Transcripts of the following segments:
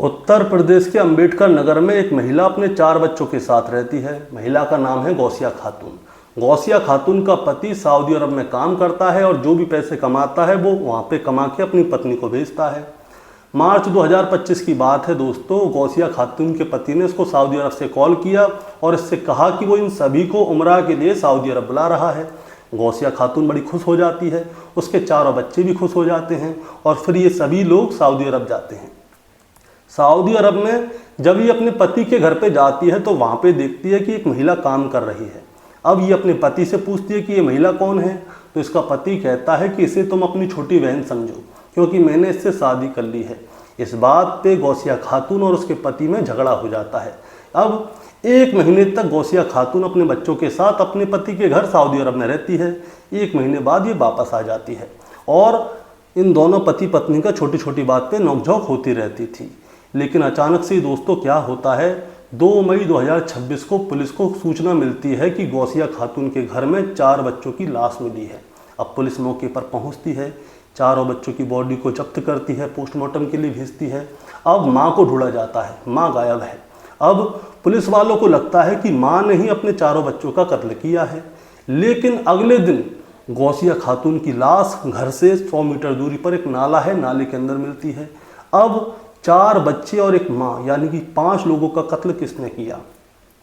उत्तर प्रदेश के अंबेडकर नगर में एक महिला अपने 4 बच्चों के साथ रहती है। महिला का नाम है गौसिया खातून। गौसिया खातून का पति सऊदी अरब में काम करता है और जो भी पैसे कमाता है वो वहाँ पे कमा के अपनी पत्नी को भेजता है। मार्च 2025 की बात है दोस्तों। गौसिया खातून के पति ने उसको सऊदी अरब से कॉल किया और इससे कहा कि वो इन सभी को उम्रा के लिए सऊदी अरब बुला रहा है। गौसिया खातून बड़ी खुश हो जाती है, उसके 4 बच्चे भी खुश हो जाते हैं और फिर ये सभी लोग सऊदी अरब जाते हैं। सऊदी अरब में जब ये अपने पति के घर पे जाती है तो वहाँ पे देखती है कि एक महिला काम कर रही है। अब ये अपने पति से पूछती है कि ये महिला कौन है, तो इसका पति कहता है कि इसे तुम अपनी छोटी बहन समझो क्योंकि मैंने इससे शादी कर ली है। इस बात पे गौसिया खातून और उसके पति में झगड़ा हो जाता है। अब 1 महीने तक गौसिया खातून अपने बच्चों के साथ अपने पति के घर सऊदी अरब में रहती है। 1 महीने बाद ये वापस आ जाती है और इन दोनों पति पत्नी का छोटी छोटी बात पे नोकझोंक होती रहती थी। लेकिन अचानक से दोस्तों क्या होता है, 2 मई 2026 को पुलिस को सूचना मिलती है कि गौसिया खातून के घर में 4 बच्चों की लाश मिली है। अब पुलिस मौके पर पहुंचती है, चारों बच्चों की बॉडी को जब्त करती है, पोस्टमार्टम के लिए भेजती है। अब माँ को ढूंढा जाता है, माँ गायब है। अब पुलिस वालों को लगता है कि माँ ने ही अपने 4 बच्चों का कत्ल किया है। लेकिन अगले दिन गौसिया खातून की लाश घर से 100 मीटर दूरी पर एक नाला है, नाले के अंदर मिलती है। अब 4 बच्चे और एक माँ यानी कि 5 लोगों का कत्ल किसने किया।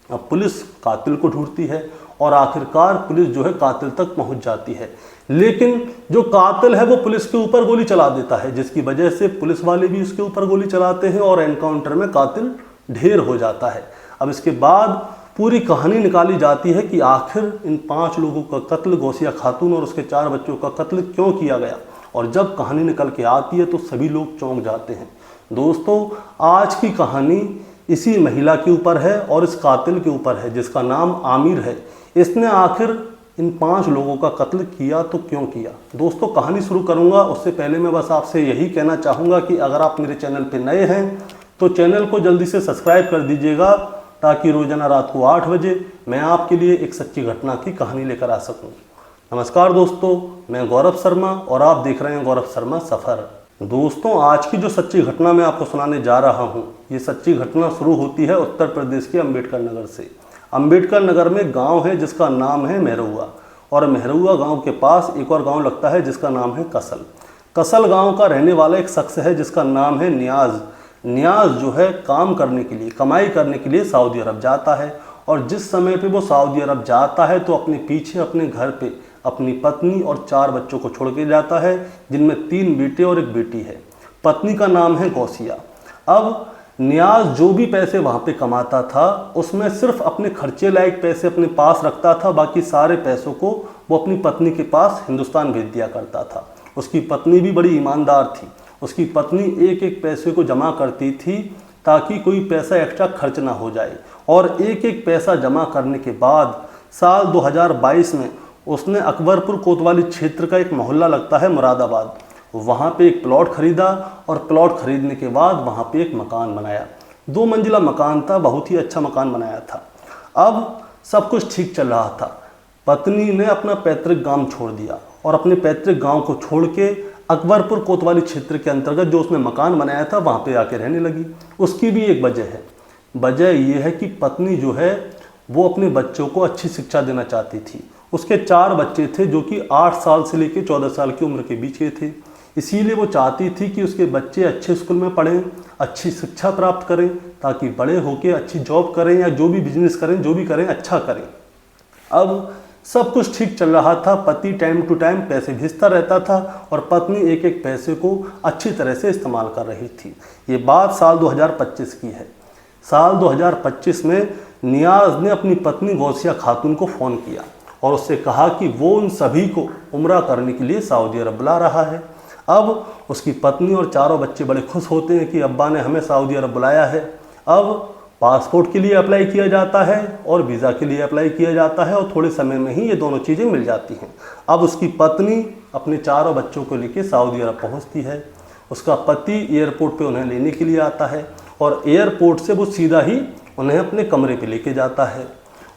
अब पुलिस कातिल को ढूंढती है और आखिरकार पुलिस जो है कातिल तक पहुंच जाती है। लेकिन जो कातिल है वो पुलिस के ऊपर गोली चला देता है, जिसकी वजह से पुलिस वाले भी उसके ऊपर गोली चलाते हैं और एनकाउंटर में कातिल ढेर हो जाता है। अब इसके बाद पूरी कहानी निकाली जाती है कि आखिर इन 5 लोगों का कत्ल, गौसिया खातून और उसके 4 बच्चों का कत्ल क्यों किया गया। और जब कहानी निकल के आती है तो सभी लोग चौंक जाते हैं। दोस्तों आज की कहानी इसी महिला के ऊपर है और इस कातिल के ऊपर है जिसका नाम आमिर है। इसने आखिर इन 5 लोगों का कत्ल किया तो क्यों किया। दोस्तों कहानी शुरू करूंगा उससे पहले मैं बस आपसे यही कहना चाहूँगा कि अगर आप मेरे चैनल पे नए हैं तो चैनल को जल्दी से सब्सक्राइब कर दीजिएगा ताकि रोजाना रात को 8 बजे मैं आपके लिए एक सच्ची घटना की कहानी लेकर आ सकूँ। नमस्कार दोस्तों, मैं गौरव शर्मा और आप देख रहे हैं गौरव शर्मा सफ़र। दोस्तों आज की जो सच्ची घटना मैं आपको सुनाने जा रहा हूँ, ये सच्ची घटना शुरू होती है उत्तर प्रदेश के अंबेडकर नगर से। अंबेडकर नगर में गांव है जिसका नाम है मेहरुआ और मेहरुआ गांव के पास एक और गांव लगता है जिसका नाम है कसल। कसल गांव का रहने वाला एक शख्स है जिसका नाम है नियाज। नियाज जो है काम करने के लिए, कमाई करने के लिए सऊदी अरब जाता है और जिस समय पे वो सऊदी अरब जाता है तो अपने पीछे अपने घर पे अपनी पत्नी और 4 बच्चों को छोड़ के जाता है, जिनमें 3 बेटे और 1 बेटी है। पत्नी का नाम है गौसिया। अब नियाज जो भी पैसे वहाँ पे कमाता था उसमें सिर्फ अपने खर्चे लायक पैसे अपने पास रखता था, बाकी सारे पैसों को वो अपनी पत्नी के पास हिंदुस्तान भेज दिया करता था। उसकी पत्नी भी बड़ी ईमानदार थी। उसकी पत्नी एक एक पैसे को जमा करती थी ताकि कोई पैसा एक्स्ट्रा खर्च ना हो जाए और एक एक पैसा जमा करने के बाद साल 2022 में उसने अकबरपुर कोतवाली क्षेत्र का एक मोहल्ला लगता है मुरादाबाद, वहाँ पे एक प्लॉट खरीदा और प्लॉट खरीदने के बाद वहाँ पे एक मकान बनाया। 2 मंजिला मकान था, बहुत ही अच्छा मकान बनाया था। अब सब कुछ ठीक चल रहा था। पत्नी ने अपना पैतृक गांव छोड़ दिया और अपने पैतृक गांव को छोड़ के अकबरपुर कोतवाली क्षेत्र के अंतर्गत जो उसने मकान बनाया था वहाँ पे आके रहने लगी। उसकी भी एक वजह है। वजह यह है कि पत्नी जो है वो अपने बच्चों को अच्छी शिक्षा देना चाहती थी। उसके 4 बच्चे थे जो कि 8 साल से लेकर 14 साल की उम्र के बीच के थे। इसीलिए वो चाहती थी कि उसके बच्चे अच्छे स्कूल में पढ़ें, अच्छी शिक्षा प्राप्त करें ताकि बड़े होकर अच्छी जॉब करें या जो भी बिजनेस करें, जो भी करें अच्छा करें। अब सब कुछ ठीक चल रहा था। पति टाइम टू टाइम पैसे भेजता रहता था और पत्नी एक एक पैसे को अच्छी तरह से इस्तेमाल कर रही थी। ये बात साल 2025 की है। साल 2025 में नियाज ने अपनी पत्नी गौसिया खातून को फ़ोन किया और उससे कहा कि वो उन सभी को उम्रा करने के लिए सऊदी अरब बुला रहा है। अब उसकी पत्नी और 4 बच्चे बड़े खुश होते हैं कि अब्बा ने हमें सऊदी अरब बुलाया है। अब पासपोर्ट के लिए अप्लाई किया जाता है और वीज़ा के लिए अप्लाई किया जाता है और थोड़े समय में ही ये दोनों चीज़ें मिल जाती हैं। अब उसकी पत्नी अपने 4 बच्चों को लेकर सऊदी अरब पहुँचती है। उसका पति एयरपोर्ट पर उन्हें लेने के लिए आता है और एयरपोर्ट से वो सीधा ही उन्हें अपने कमरे पर लेके जाता है।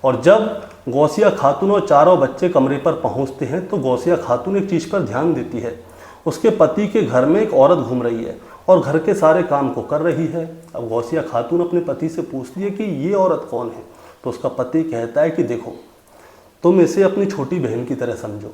और जब गौसिया खातून और 4 बच्चे कमरे पर पहुंचते हैं तो गौसिया खातून एक चीज़ पर ध्यान देती है। उसके पति के घर में एक औरत घूम रही है और घर के सारे काम को कर रही है। अब गौसिया खातून अपने पति से पूछती है कि ये औरत कौन है। तो उसका पति कहता है कि देखो, तुम इसे अपनी छोटी बहन की तरह समझो,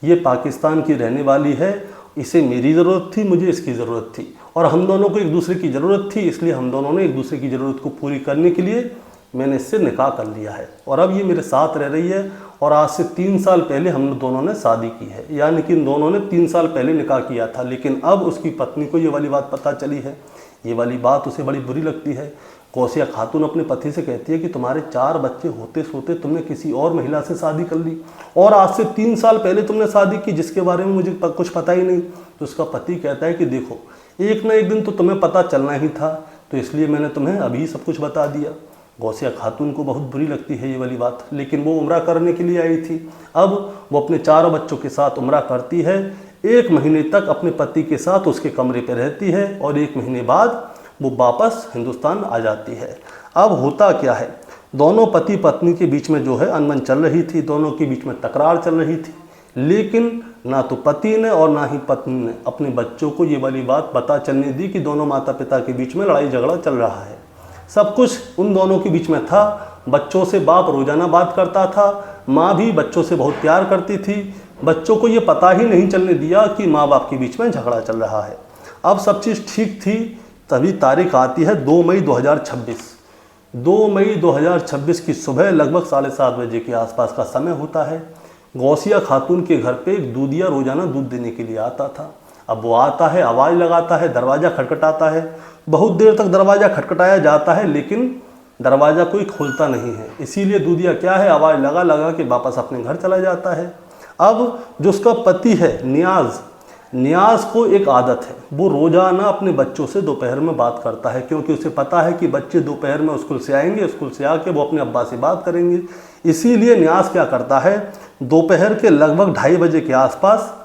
ये पाकिस्तान की रहने वाली है, इसे मेरी ज़रूरत थी, मुझे इसकी ज़रूरत थी, और हम दोनों को एक दूसरे की ज़रूरत थी, इसलिए हम दोनों ने एक दूसरे की ज़रूरत को पूरी करने के लिए मैंने इससे निकाह कर लिया है, और अब ये मेरे साथ रह रही है। और आज से 3 साल पहले हम दोनों ने शादी की है, यानी कि इन दोनों ने 3 साल पहले निकाह किया था, लेकिन अब उसकी पत्नी को ये वाली बात पता चली है। ये वाली बात उसे बड़ी बुरी लगती है। गौसिया खातून अपने पति से कहती है कि तुम्हारे 4 बच्चे होते सोते तुमने किसी और महिला से शादी कर ली, और आज से 3 साल पहले तुमने शादी की जिसके बारे में मुझे कुछ पता ही नहीं। तो उसका पति कहता है कि देखो, एक ना एक दिन तो तुम्हें पता चलना ही था, तो इसलिए मैंने तुम्हें अभी सब कुछ बता दिया। गौसिया खातून को बहुत बुरी लगती है ये वाली बात, लेकिन वो उम्रा करने के लिए आई थी। अब वो अपने 4 बच्चों के साथ उम्रा करती है। 1 महीने तक अपने पति के साथ उसके कमरे पर रहती है, और 1 महीने बाद वो वापस हिंदुस्तान आ जाती है। अब होता क्या है, दोनों पति पत्नी के बीच में जो है अनबन चल रही थी, दोनों के बीच में तकरार चल रही थी, लेकिन ना तो पति ने और ना ही पत्नी ने अपने बच्चों को ये वाली बात पता चलने दी कि दोनों माता पिता के बीच में लड़ाई झगड़ा चल रहा है। सब कुछ उन दोनों के बीच में था। बच्चों से बाप रोजाना बात करता था, माँ भी बच्चों से बहुत प्यार करती थी। बच्चों को ये पता ही नहीं चलने दिया कि माँ बाप के बीच में झगड़ा चल रहा है। अब सब चीज़ ठीक थी, तभी तारीख आती है 2 मई 2026। 2 मई 2026 की सुबह लगभग 7:30 बजे के आसपास का समय होता है। गौसिया खातून के घर पे एक दूधिया रोजाना दूध देने के लिए आता था। अब वो आता है, आवाज़ लगाता है, दरवाज़ा खटखटाता है। बहुत देर तक दरवाज़ा खटखटाया जाता है, लेकिन दरवाज़ा कोई खोलता नहीं है। इसीलिए दूधिया क्या है, आवाज़ लगा लगा के वापस अपने घर चला जाता है। अब जो उसका पति है नियाज़ को एक आदत है, वो रोज़ाना अपने बच्चों से दोपहर में बात करता है, क्योंकि उसे पता है कि बच्चे दोपहर में स्कूल से आएंगे, स्कूल से आके वो अपने अब्बा से बात करेंगे। इसीलिए नियाज़ क्या करता है, दोपहर के लगभग 2:30 बजे के आसपास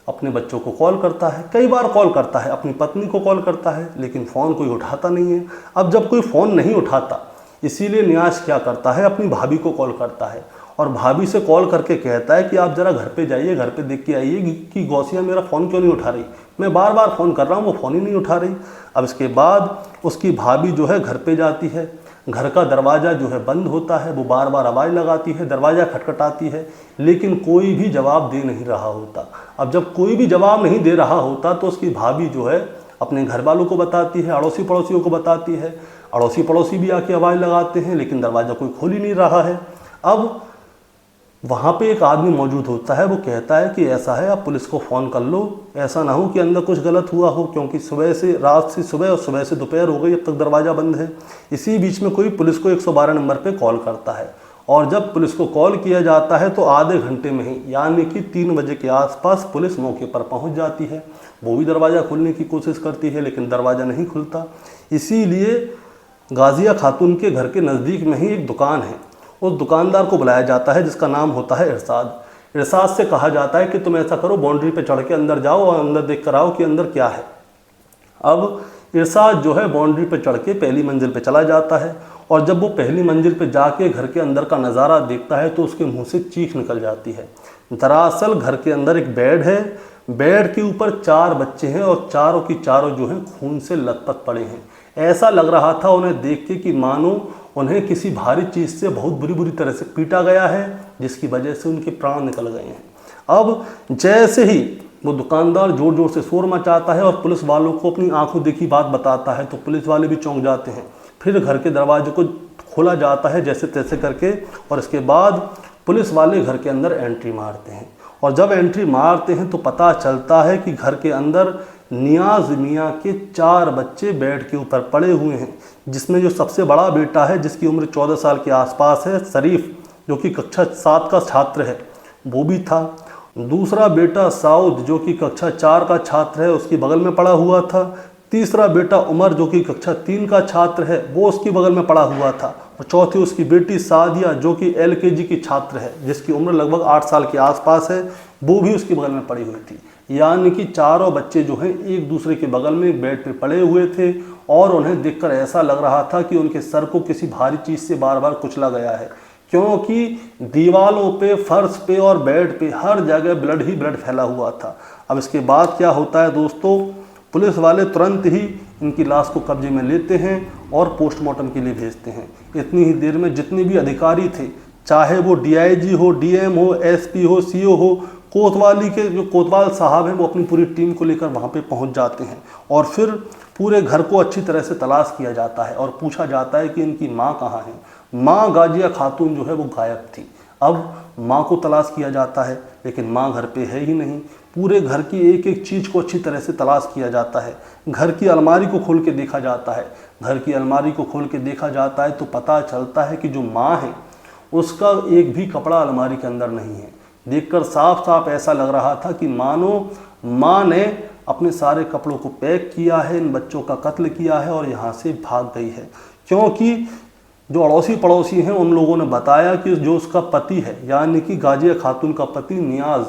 अपने बच्चों को कॉल करता है। कई बार कॉल करता है, अपनी पत्नी को कॉल करता है, लेकिन फ़ोन कोई उठाता नहीं है। अब जब कोई फ़ोन नहीं उठाता, इसीलिए नियाज़ क्या करता है, अपनी भाभी को कॉल करता है, और भाभी से कॉल करके कहता है कि आप ज़रा घर पे जाइए, घर पे देख के आइए कि गौसिया मेरा फ़ोन क्यों नहीं उठा रही, मैं बार बार फ़ोन कर रहा हूँ, वो फ़ोन ही नहीं उठा रही। अब इसके बाद उसकी भाभी जो है घर पे जाती है। घर का दरवाज़ा जो है बंद होता है, वो बार बार आवाज़ लगाती है, दरवाज़ा खटखटाती है, लेकिन कोई भी जवाब दे नहीं रहा होता। अब जब कोई भी जवाब नहीं दे रहा होता तो उसकी भाभी जो है अपने घर वालों को बताती है, अड़ोसी पड़ोसियों को बताती है। अड़ोसी पड़ोसी भी आके आवाज़ लगाते हैं, लेकिन दरवाज़ा कोई खोल ही नहीं रहा है। अब वहाँ पे एक आदमी मौजूद होता है, वो कहता है कि ऐसा है, आप पुलिस को फ़ोन कर लो, ऐसा ना हो कि अंदर कुछ गलत हुआ हो, क्योंकि रात से सुबह और सुबह से दोपहर हो गई, अब तक दरवाज़ा बंद है। इसी बीच में कोई पुलिस को 112 नंबर पे कॉल करता है, और जब पुलिस को कॉल किया जाता है तो आधे घंटे में ही, यानी कि 3 बजे के आसपास पुलिस मौके पर पहुँच जाती है। वो भी दरवाज़ा खोलने की कोशिश करती है, लेकिन दरवाज़ा नहीं खुलता। इसीलिए गाजिया खातून के घर के नज़दीक में ही एक दुकान है, उस दुकानदार को बुलाया जाता है, जिसका नाम होता है इरशाद से कहा जाता है कि तुम ऐसा करो, बाउंड्री पे चढ़ के अंदर जाओ और अंदर देख कर आओ कि अंदर क्या है। अब इरशाद जो है बाउंड्री पे चढ़ के पहली मंजिल पे चला जाता है, और जब वो पहली मंजिल पे जाके घर के अंदर का नज़ारा देखता है तो उसके मुंह से चीख निकल जाती है। दरअसल घर के अंदर एक बेड है, बेड के ऊपर 4 बच्चे हैं, और चारों की चारों जो हैं खून से लथपथ पड़े हैं। ऐसा लग रहा था उन्हें देख के कि मानो उन्हें किसी भारी चीज़ से बहुत बुरी तरह से पीटा गया है, जिसकी वजह से उनके प्राण निकल गए हैं। अब जैसे ही वो दुकानदार ज़ोर ज़ोर से शोर मचाता है और पुलिस वालों को अपनी आंखों देखी बात बताता है, तो पुलिस वाले भी चौंक जाते हैं। फिर घर के दरवाजे को खोला जाता है जैसे तैसे करके, और इसके बाद पुलिस वाले घर के अंदर एंट्री मारते हैं। और जब एंट्री मारते हैं तो पता चलता है कि घर के अंदर नियाज़ मियाँ के 4 बच्चे बेड के ऊपर पड़े हुए हैं, जिसमें जो सबसे बड़ा बेटा है, जिसकी उम्र 14 साल के आसपास है, शरीफ, जो कि कक्षा 7 का छात्र है, वो भी था। दूसरा बेटा साउद, जो कि कक्षा 4 का छात्र है, उसकी बगल में पड़ा हुआ था। तीसरा बेटा उमर, जो कि कक्षा 3 का छात्र है, वो उसकी बगल में पड़ा हुआ था। और चौथी उसकी बेटी सादिया, जो कि LKG की छात्र है, जिसकी उम्र लगभग 8 साल के आसपास है, वो भी उसकी बगल में पड़ी हुई थी। यानी कि चारों बच्चे जो हैं एक दूसरे के बगल में बेड पे पड़े हुए थे, और उन्हें देखकर ऐसा लग रहा था कि उनके सर को किसी भारी चीज़ से बार बार कुचला गया है, क्योंकि दीवारों पे, फर्श पे और बेड पे हर जगह ब्लड ही ब्लड फैला हुआ था। अब इसके बाद क्या होता है दोस्तों, पुलिस वाले तुरंत ही इनकी लाश को कब्जे में लेते हैं और पोस्टमार्टम के लिए भेजते हैं। इतनी ही देर में जितने भी अधिकारी थे, चाहे वो डीआईजी हो, डीएम हो, एसपी हो, सीओ हो, कोतवाली के जो कोतवाल साहब हैं वो अपनी पूरी टीम को लेकर वहाँ पे पहुँच जाते हैं और फिर पूरे घर को अच्छी तरह से तलाश किया जाता है और पूछा जाता है कि इनकी माँ कहाँ है। माँ गाजिया खातून जो है वो गायब थी। अब माँ को तलाश किया जाता है लेकिन माँ घर पे है ही नहीं। पूरे घर की एक एक चीज़ को अच्छी तरह से तलाश किया जाता है। घर की अलमारी को खोल के देखा जाता है। घर की अलमारी को खोल के देखा जाता है तो पता चलता है कि जो माँ है उसका एक भी कपड़ा अलमारी के अंदर नहीं है। देखकर साफ साफ ऐसा लग रहा था कि मानो माँ ने अपने सारे कपड़ों को पैक किया है, इन बच्चों का कत्ल किया है और यहाँ से भाग गई है। क्योंकि जो अड़ोसी पड़ोसी हैं उन लोगों ने बताया कि जो उसका पति है यानी कि गाजिया खातून का पति नियाज़,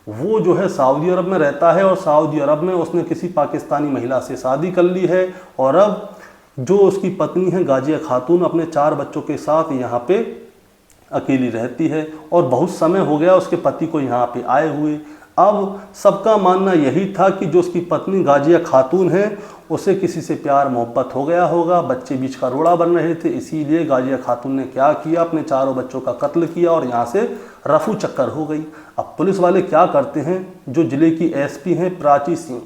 वो जो है सऊदी अरब में रहता है और सऊदी अरब में उसने किसी पाकिस्तानी महिला से शादी कर ली है और अब जो उसकी पत्नी है गाजिया खातून अपने 4 बच्चों के साथ यहाँ पे अकेली रहती है और बहुत समय हो गया उसके पति को यहाँ पे आए हुए। अब सबका मानना यही था कि जो उसकी पत्नी गाजिया खातून है उसे किसी से प्यार मोहब्बत हो गया होगा, बच्चे बीच का रोड़ा बन रहे थे, इसीलिए गाजिया खातून ने क्या किया, अपने 4 बच्चों का कत्ल किया और यहाँ से रफू चक्कर हो गई। अब पुलिस वाले क्या करते हैं, जो ज़िले की एसपी हैं प्राची सिंह,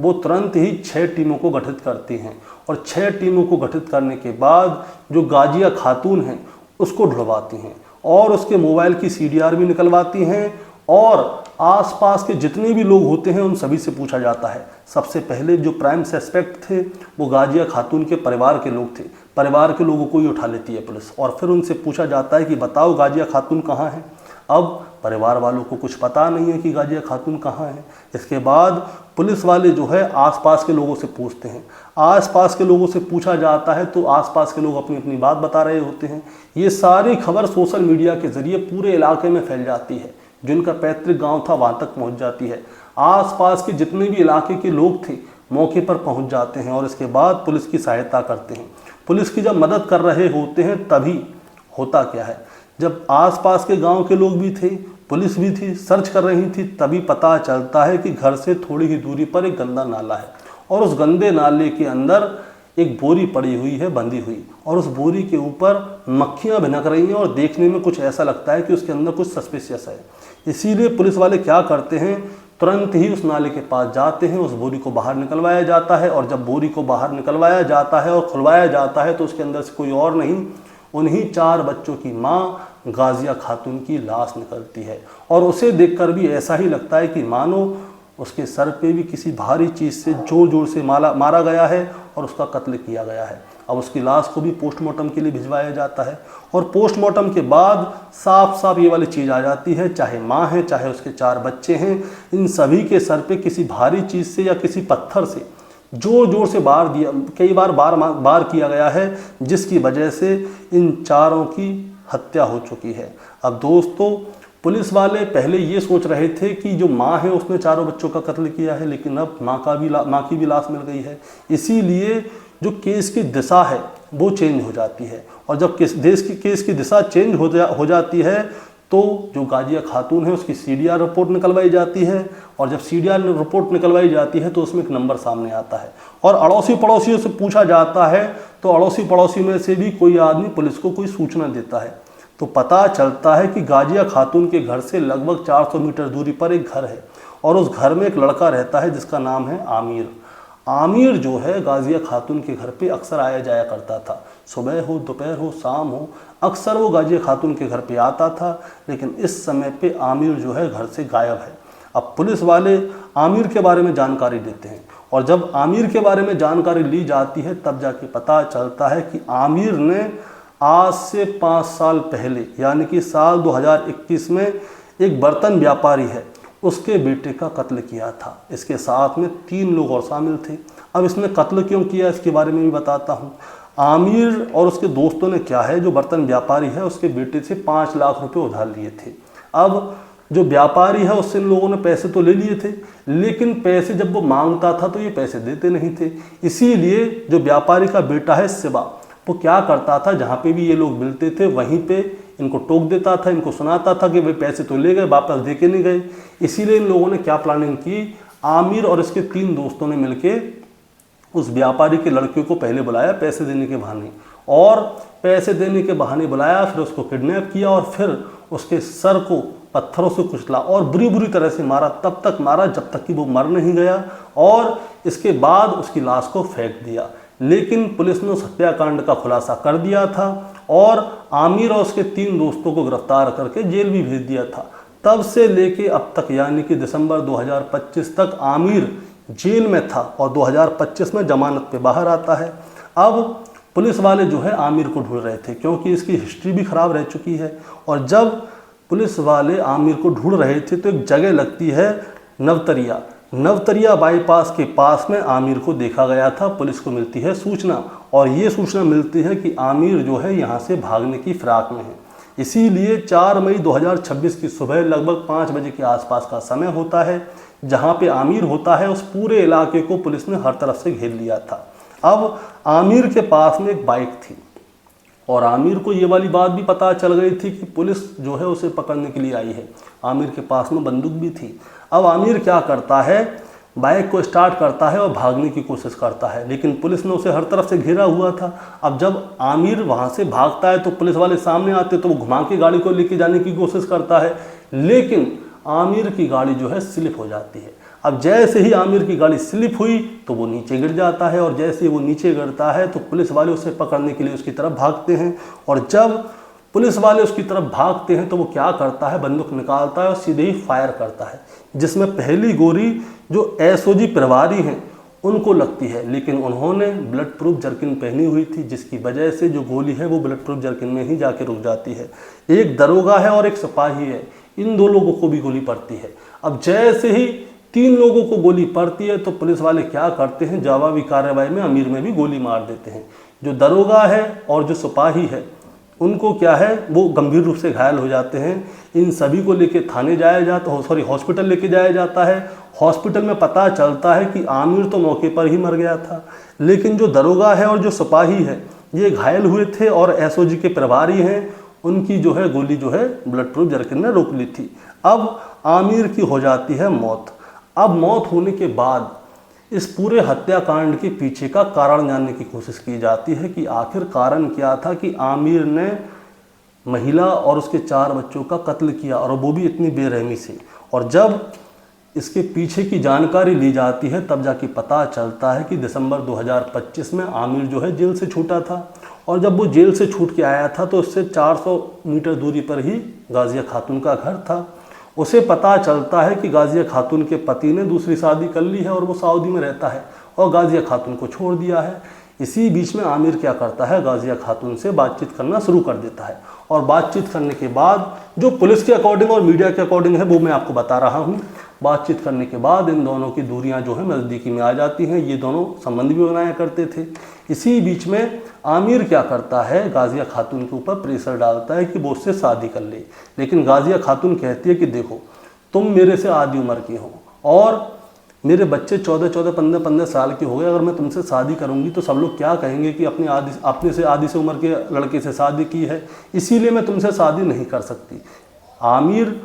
वो तुरंत ही 6 टीमों को गठित करते हैं और 6 टीमों को गठित करने के बाद जो गाजिया खातून हैं उसको ढूंढवाती हैं और उसके मोबाइल की सीडीआर भी निकलवाती हैं और आसपास के जितने भी लोग होते हैं उन सभी से पूछा जाता है। सबसे पहले जो प्राइम सस्पेक्ट थे वो गाजिया खातून के परिवार के लोग थे। परिवार के लोगों को ही उठा लेती है पुलिस और फिर उनसे पूछा जाता है कि बताओ गाजिया खातून कहाँ है। अब परिवार वालों को कुछ पता नहीं है कि गाजिया खातून कहाँ है। इसके बाद पुलिस वाले जो है आसपास के लोगों से पूछते हैं। आसपास के लोगों से पूछा जाता है तो आसपास के लोग अपनी अपनी बात बता रहे होते हैं। ये सारी खबर सोशल मीडिया के ज़रिए पूरे इलाके में फैल जाती है। जिनका पैतृक गांव था वहां तक पहुंच जाती है। आसपास के जितने भी इलाके के लोग थे मौके पर पहुंच जाते हैं और इसके बाद पुलिस की सहायता करते हैं। पुलिस की जब मदद कर रहे होते हैं तभी होता क्या है, जब आसपास के गांव के लोग भी थे, पुलिस भी थी, सर्च कर रही थी, तभी पता चलता है कि घर से थोड़ी ही दूरी पर एक गंदा नाला है और उस गंदे नाले के अंदर एक बोरी पड़ी हुई है बंधी हुई और उस बोरी के ऊपर मक्खियां भिनक रही हैं और देखने में कुछ ऐसा लगता है कि उसके अंदर कुछ सस्पिशियस है। इसीलिए पुलिस वाले क्या करते हैं, तुरंत ही उस नाले के पास जाते हैं, उस बोरी को बाहर निकलवाया जाता है और जब बोरी को बाहर निकलवाया जाता है और खुलवाया जाता है तो उसके अंदर से कोई और नहीं, उन्हीं 4 बच्चों की माँ गाजिया खातून की लाश निकलती है और उसे देखकर भी ऐसा ही लगता है कि मानो उसके सर पे भी किसी भारी चीज़ से जोर जोर से मारा गया है और उसका कत्ल किया गया है। अब उसकी लाश को भी पोस्टमार्टम के लिए भिजवाया जाता है और पोस्टमार्टम के बाद साफ साफ ये वाली चीज़ आ जाती है, चाहे माँ है चाहे उसके 4 बच्चे हैं, इन सभी के सर पे किसी भारी चीज़ से या किसी पत्थर से जोर जोर से कई बार किया गया है, जिसकी वजह से इन 4 की हत्या हो चुकी है। अब दोस्तों पुलिस वाले पहले ये सोच रहे थे कि जो माँ है उसने 4 बच्चों का कत्ल किया है, लेकिन अब माँ की भी लाश मिल गई है। इसीलिए जो केस की दिशा है वो चेंज हो जाती है और जब केस की दिशा चेंज हो जाती है तो जो गाजिया खातून है उसकी सीडीआर रिपोर्ट निकलवाई जाती है और जब सीडीआर रिपोर्ट निकलवाई जाती है तो उसमें एक नंबर सामने आता है और अड़ोसी पड़ोसियों से पूछा जाता है तो अड़ोसी पड़ोसी में से भी कोई आदमी पुलिस को कोई सूचना देता है तो पता चलता है कि गाजिया खातून के घर से लगभग 400 मीटर दूरी पर एक घर है और उस घर में एक लड़का रहता है जिसका नाम है आमिर। आमिर जो है गाजिया खातून के घर पे अक्सर आया जाया करता था, सुबह हो दोपहर हो शाम हो अक्सर वो गाजिया खातून के घर पे आता था, लेकिन इस समय पे आमिर जो है घर से गायब है। अब पुलिस वाले आमिर के बारे में जानकारी देते हैं और जब आमिर के बारे में जानकारी ली जाती है तब जाके पता चलता है कि आमिर ने आज से 5 साल पहले यानी कि साल 2021 में एक बर्तन व्यापारी है उसके बेटे का कत्ल किया था। इसके साथ में 3 लोग और शामिल थे। अब इसने कत्ल क्यों किया इसके बारे में भी बताता हूँ। आमिर और उसके दोस्तों ने क्या है, जो बर्तन व्यापारी है उसके बेटे से 5 लाख रुपए उधार लिए थे। अब जो व्यापारी है उससे इन लोगों ने पैसे तो ले लिए थे, लेकिन पैसे जब वो मांगता था तो ये पैसे देते नहीं थे। इसीलिए जो व्यापारी का बेटा है शिवा, वो क्या करता था, जहाँ पे भी ये लोग मिलते थे वहीं पे इनको टोक देता था, इनको सुनाता था कि वे पैसे तो ले गए वापस दे के नहीं गए। इसीलिए इन लोगों ने क्या प्लानिंग की, आमिर और इसके 3 दोस्तों ने मिलकर उस व्यापारी के लड़के को पहले बुलाया पैसे देने के बहाने, और पैसे देने के बहाने बुलाया, फिर उसको किडनैप किया और फिर उसके सर को पत्थरों से कुचला और बुरी बुरी तरह से मारा, तब तक मारा जब तक कि वो मर नहीं गया, और इसके बाद उसकी लाश को फेंक दिया। लेकिन पुलिस ने उस हत्याकांड का खुलासा कर दिया था और आमिर और उसके 3 दोस्तों को गिरफ्तार करके जेल भी भेज दिया था। तब से लेके अब तक यानी कि दिसंबर 2025 तक आमिर जेल में था और 2025 में जमानत पे बाहर आता है। अब पुलिस वाले जो है आमिर को ढूंढ रहे थे क्योंकि इसकी हिस्ट्री भी ख़राब रह चुकी है, और जब पुलिस वाले आमिर को ढूंढ रहे थे तो एक जगह लगती है नवतरिया बाईपास के पास में आमिर को देखा गया था। पुलिस को मिलती है सूचना, और ये सूचना मिलती है कि आमिर जो है यहाँ से भागने की फिराक में है। इसीलिए 4 मई 2026 की सुबह लगभग 5 बजे के आसपास का समय होता है, जहाँ पे आमिर होता है उस पूरे इलाके को पुलिस ने हर तरफ से घेर लिया था। अब आमिर के पास में एक बाइक थी और आमिर को ये वाली बात भी पता चल गई थी कि पुलिस जो है उसे पकड़ने के लिए आई है। आमिर के पास में बंदूक भी थी। अब आमिर क्या करता है, बाइक को स्टार्ट करता है और भागने की कोशिश करता है, लेकिन पुलिस ने उसे हर तरफ से घेरा हुआ था। अब जब आमिर वहाँ से भागता है तो पुलिस वाले सामने आते तो वो घुमा के गाड़ी को लेके जाने की कोशिश करता है, लेकिन आमिर की गाड़ी जो है स्लिप हो जाती है। अब जैसे ही आमिर की गाड़ी स्लिप हुई तो वो नीचे गिर जाता है, और जैसे ही वो नीचे गिरता है तो पुलिस वाले उसे पकड़ने के लिए उसकी तरफ भागते हैं, और जब पुलिस वाले उसकी तरफ भागते हैं तो वो क्या करता है, बंदूक निकालता है और सीधे ही फायर करता है, जिसमें पहली गोली जो एसओजी प्रभारी हैं उनको लगती है, लेकिन उन्होंने ब्लड प्रूफ जर्किन पहनी हुई थी, जिसकी वजह से जो गोली है वो ब्लड प्रूफ जर्किन में ही जाके रुक जाती है। एक दरोगा है और एक सिपाही है, इन 2 लोगों को भी गोली पड़ती है। अब जैसे ही 3 लोगों को गोली पड़ती है तो पुलिस वाले क्या करते हैं, जवाबी कार्रवाई में आमिर में भी गोली मार देते हैं। जो दरोगा है और जो सिपाही है उनको क्या है, वो गंभीर रूप से घायल हो जाते हैं। इन सभी को लेके थाने जाया जाता हॉस्पिटल लेके जाया जाता है। हॉस्पिटल में पता चलता है कि आमिर तो मौके पर ही मर गया था, लेकिन जो दरोगा है और जो सिपाही है ये घायल हुए थे, और एसओजी के प्रभारी हैं उनकी जो है गोली जो है ब्लड प्रूफ जर्किन ने रोक ली थी। अब आमिर की हो जाती है मौत। अब मौत होने के बाद इस पूरे हत्याकांड के पीछे का कारण जानने की कोशिश की जाती है कि आखिर कारण क्या था कि आमिर ने महिला और उसके 4 बच्चों का कत्ल किया, और वो भी इतनी बेरहमी से। और जब इसके पीछे की जानकारी ली जाती है तब जाके पता चलता है कि दिसंबर 2025 में आमिर जो है जेल से छूटा था, और जब वो जेल से छूट के आया था तो उससे 400 मीटर दूरी पर ही गाजिया खातून का घर था। उसे पता चलता है कि गाजिया खातून के पति ने दूसरी शादी कर ली है और वो सऊदी में रहता है और गाजिया खातून को छोड़ दिया है। इसी बीच में आमिर क्या करता है, गाजिया खातून से बातचीत करना शुरू कर देता है, और बातचीत करने के बाद जो पुलिस के अकॉर्डिंग और मीडिया के अकॉर्डिंग है वो मैं आपको बता रहा हूँ। बातचीत करने के बाद इन दोनों की दूरियां जो है नज़दीकी में आ जाती हैं। ये दोनों संबंध भी बनाया करते थे। इसी बीच में आमिर क्या करता है, गाजिया खातून के ऊपर प्रेशर डालता है कि वो उससे शादी कर ले, लेकिन गाजिया खातून कहती है कि देखो तुम मेरे से आधी उम्र की हो और मेरे बच्चे 14-14, 15-15 साल के हो गए। अगर मैं तुमसे शादी करूंगी तो सब लोग क्या कहेंगे कि अपने से आधी से उम्र के लड़के से शादी की है, इसीलिए मैं तुमसे शादी नहीं कर सकती। आमिर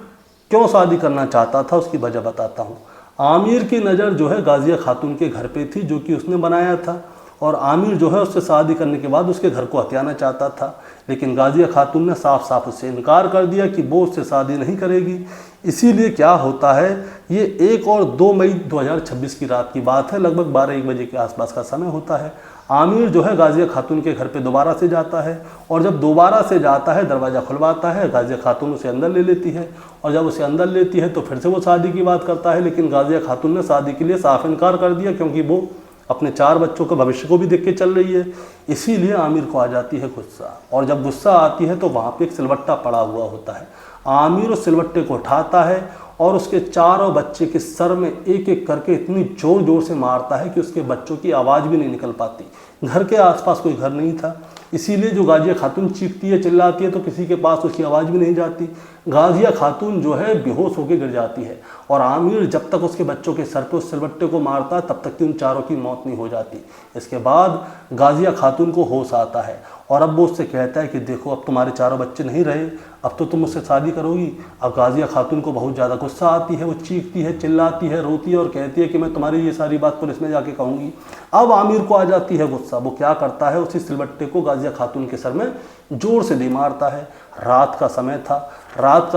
क्यों शादी करना चाहता था उसकी वजह बताता हूँ। आमिर की नज़र जो है गाजिया खातून के घर पे थी जो कि उसने बनाया था, और आमिर जो है उससे शादी करने के बाद उसके घर को हथियाना चाहता था, लेकिन गाजिया खातून ने साफ साफ उससे इनकार कर दिया कि वो उससे शादी नहीं करेगी। इसीलिए क्या होता है, ये 1 और 2 मई 2026 की रात की बात है, लगभग 12-1 बजे के आसपास का समय होता है। आमिर जो है गाजिया खातून के घर पे दोबारा से जाता है, और जब दोबारा से जाता है दरवाज़ा खुलवाता है, गाजिया खातून उसे अंदर ले लेती है, और जब उसे अंदर लेती है तो फिर से वो शादी की बात करता है, लेकिन गाजिया खातून ने शादी के लिए साफ इनकार कर दिया क्योंकि वो अपने 4 बच्चों के भविष्य को भी देख के चल रही है। इसीलिए आमिर को आ जाती है गुस्सा, और जब गुस्सा आती है तो वहाँ पे एक सिलवट्टा पड़ा हुआ होता है। आमिर उस सिलवट्टे को उठाता है और उसके 4 बच्चे के सर में एक एक करके इतनी जोर जोर से मारता है कि उसके बच्चों की आवाज़ भी नहीं निकल पाती। घर के आसपास कोई घर नहीं था, इसीलिए जो गाजिया खातून चीखती है चिल्लाती है तो किसी के पास उसकी आवाज़ भी नहीं जाती। गाजिया खातून जो है बेहोश होकर गिर जाती है और आमिर जब तक उसके बच्चों के सर पे उस सिलबट्टे को मारता तब तक कि उन चारों की मौत नहीं हो जाती। इसके बाद गाजिया खातून को होश आता है और अब वो उससे कहता है कि देखो अब तुम्हारे चारों बच्चे नहीं रहे, अब तो तुम मुझसे शादी करोगी। अब गाजिया खातून को बहुत ज़्यादा गुस्सा आती है, वो चीखती है, चिल्लाती है, रोती है और कहती है कि मैं तुम्हारी ये सारी बात पुलिस में जाके कहूँगी। अब आमिर को आ जाती है गुस्सा, वो क्या करता है, उसी सिलबट्टे को गाजिया खातून के सर में जोर से दे मारता है। रात का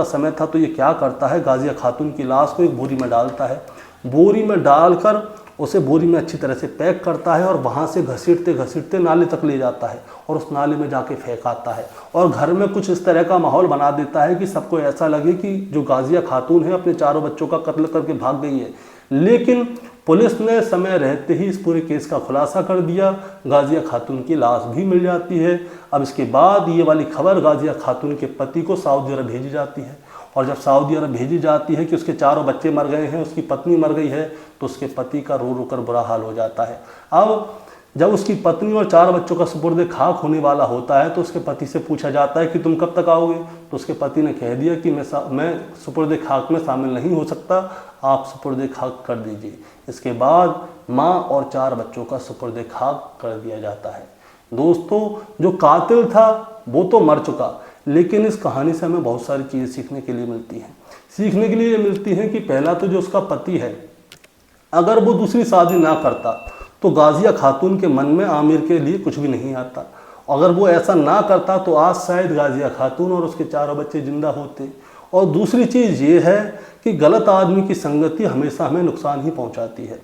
समय था तो ये क्या करता है, गाजिया खातून की लाश को एक बोरी में डालता है। बोरी में डालकर उसे बोरी में अच्छी तरह से पैक करता है और वहाँ से घसीटते घसीटते नाले तक ले जाता है और उस नाले में जाके फेंक आता है और घर में कुछ इस तरह का माहौल बना देता है कि सबको ऐसा लगे कि जो गाजिया खातून है अपने चारों बच्चों का कत्ल करके भाग गई है। लेकिन पुलिस ने समय रहते ही इस पूरे केस का खुलासा कर दिया, गाजिया खातून की लाश भी मिल जाती है। अब इसके बाद ये वाली खबर गाजिया खातून के पति को सऊदी अरब भेजी जाती है और जब सऊदी अरब भेजी जाती है कि उसके चारों बच्चे मर गए हैं, उसकी पत्नी मर गई है, तो उसके पति का रो रो कर बुरा हाल हो जाता है। अब जब उसकी पत्नी और 4 बच्चों का सुपुर्द खाक होने वाला होता है तो उसके पति से पूछा जाता है कि तुम कब तक आओगे, तो उसके पति ने कह दिया कि मैं सुपुर्द खाक में शामिल नहीं हो सकता, आप सुपुर्द खाक कर दीजिए। इसके बाद माँ और 4 बच्चों का सुपुर्द खाक कर दिया जाता है। दोस्तों, जो कातिल था वो तो मर चुका, लेकिन इस कहानी से हमें बहुत सारी चीज़ें सीखने के लिए मिलती हैं। सीखने के लिए ये मिलती हैं कि पहला तो जो उसका पति है, अगर वो दूसरी शादी ना करता तो गाजिया खातून के मन में आमिर के लिए कुछ भी नहीं आता। अगर वो ऐसा ना करता तो आज शायद गाजिया खातून और उसके 4 बच्चे जिंदा होते। और दूसरी चीज़ ये है कि गलत आदमी की संगति हमेशा हमें नुकसान ही पहुंचाती है।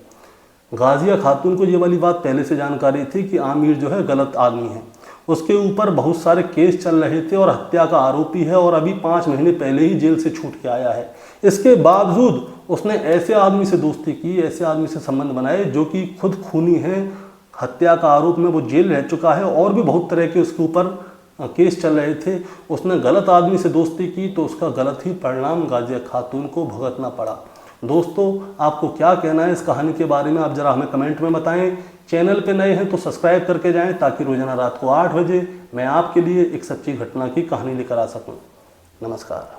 गाजिया खातून को ये वाली बात पहले से जानकारी थी कि आमिर जो है गलत आदमी है, उसके ऊपर बहुत सारे केस चल रहे थे और हत्या का आरोपी है और अभी 5 महीने पहले ही जेल से छूट के आया है। इसके बावजूद उसने ऐसे आदमी से दोस्ती की, ऐसे आदमी से संबंध बनाए जो कि खुद खूनी है, हत्या का आरोप में वो जेल रह चुका है और भी बहुत तरह के उसके ऊपर केस चल रहे थे। उसने गलत आदमी से दोस्ती की तो उसका गलत ही परिणाम गाजिया खातून को भुगतना पड़ा। दोस्तों, आपको क्या कहना है इस कहानी के बारे में, आप ज़रा हमें कमेंट में बताएं। चैनल पे नए हैं तो सब्सक्राइब करके जाएं ताकि रोजाना रात को 8 बजे मैं आपके लिए एक सच्ची घटना की कहानी लेकर आ सकूं। नमस्कार।